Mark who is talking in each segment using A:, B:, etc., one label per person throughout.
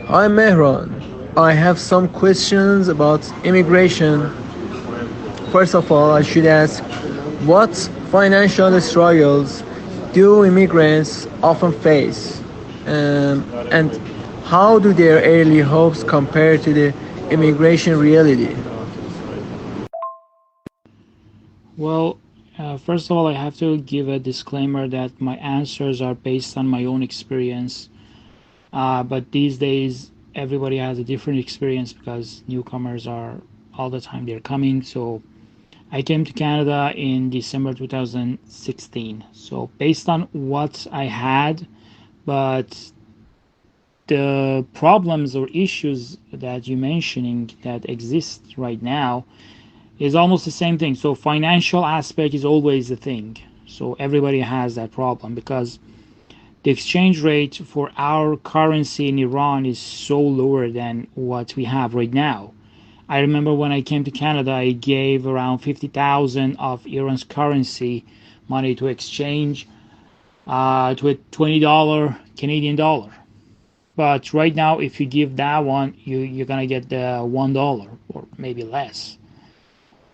A: I'm Mehran. I have some questions about immigration. First of all, I should ask what financial struggles do immigrants often face? And how do their early hopes compare to the immigration reality?
B: Well, first of all, I have to give a disclaimer that my answers are based on my own experience. But these days, everybody has a different experience because newcomers are all the time they're coming. So I came to Canada in December 2016. So based on what I had, but the problems or issues that you're mentioning that exist right now is almost the same thing. So financial aspect is always the thing. So everybody has that problem because the exchange rate for our currency in Iran is so lower than what we have right now. I remember when I came to Canada, I gave around 50,000 of Iran's currency money to exchange to a $20 Canadian dollar. But right now, if you give that one, you're gonna get the $1 or maybe less.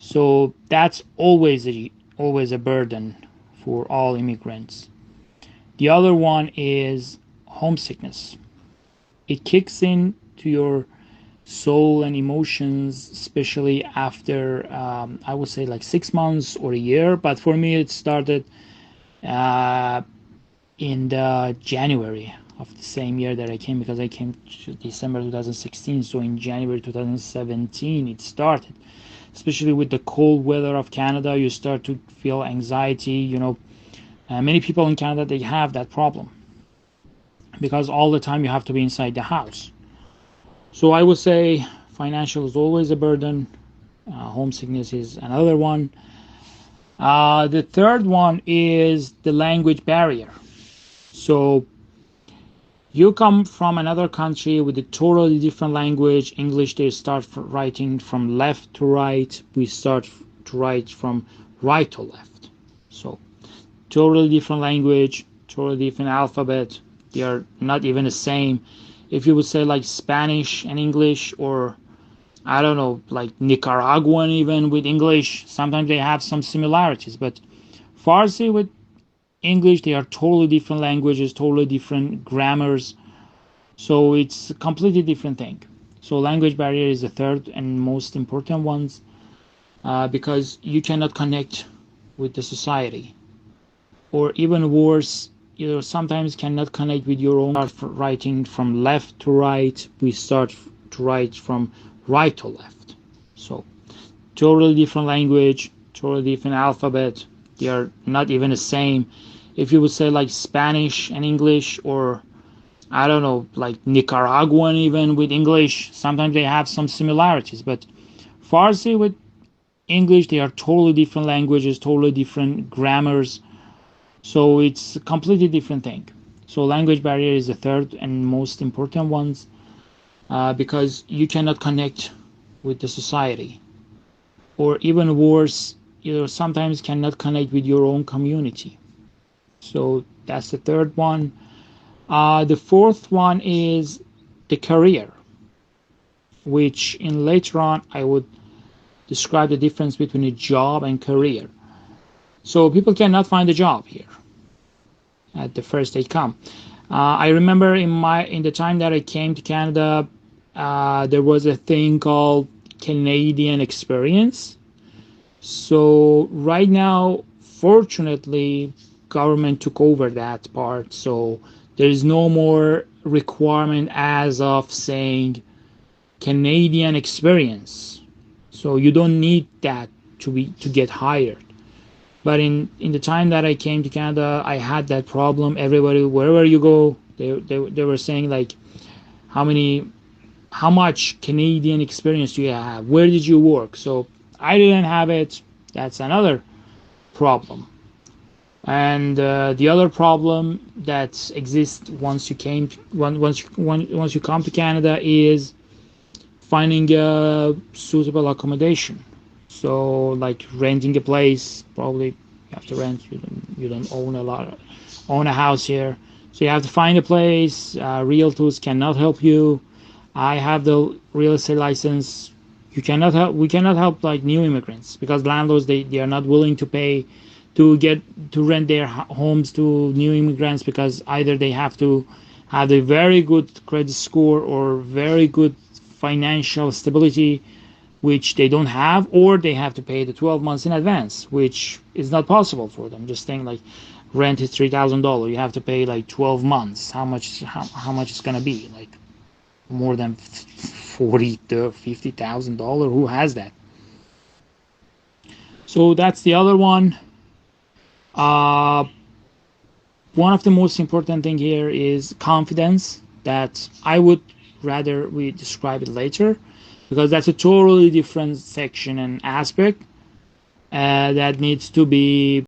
B: So that's always a burden for all immigrants. The other one is homesickness. It kicks in to your soul and emotions, especially after I would say like 6 months or a year. But for me, it started uh, in the January of the same year that I came because I came to December 2016. So in January 2017, it started. Especially with the cold weather of Canada, you start to feel anxiety. Many people in Canada they have that problem because all the time you have to be inside the house. So I would say financial is always a burden. Homesickness is another one. The third one is the language barrier. So you come from another country with a totally different language. English, they start writing from left to right. We start to write from right to left. So totally different language, totally different alphabet. They are not even the same. If you would say like Spanish and English, or I don't know, like Nicaraguan even with English, sometimes they have some similarities. But Farsi with English, they are totally different languages, totally different grammars. So it's a completely different thing. So language barrier is the third and most important ones because you cannot connect with the society, or even worse, you sometimes cannot connect with your own. Start writing from left to right. We start to write from right to left. So totally different language, totally different alphabet. They are not even the same. If you would say like Spanish and English, or I don't know, like Nicaraguan even with English, sometimes they have some similarities. But Farsi with English, they are totally different languages, totally different grammars. So it's a completely different thing. So language barrier is the third and most important ones because you cannot connect with the society, or even worse, you sometimes cannot connect with your own community. So that's the third one. The fourth one is the career, which in later on I would describe the difference between a job and career. So people cannot find a job here at the first they come. I remember in the time that I came to Canada, there was a thing called Canadian experience. So right now, fortunately, government took over that part. So there is no more requirement as of saying Canadian experience. So you don't need that to get hired. But in the time that I came to Canada, I had that problem. Everybody, wherever you go, they were saying like, how much Canadian experience do you have? Where did you work? So I didn't have it. That's another problem. And the other problem that exists once you come to Canada is finding a suitable accommodation. So like renting a place, probably you have to rent. You don't own a house here, so you have to find a place. Realtors cannot help you. I have the real estate license. You cannot help. We cannot help like new immigrants because landlords they are not willing to pay to get to rent their homes to new immigrants because either they have to have a very good credit score or very good financial stability, which they don't have, or they have to pay the 12 months in advance, which is not possible for them. Just think like rent is $3,000. You have to pay like 12 months. How much it's gonna be? Like more than 40 to $50,000. Who has that? So that's the other one. Uh, One of the most important thing here is confidence. That I would rather we describe it later because that's a totally different section and aspect that needs to be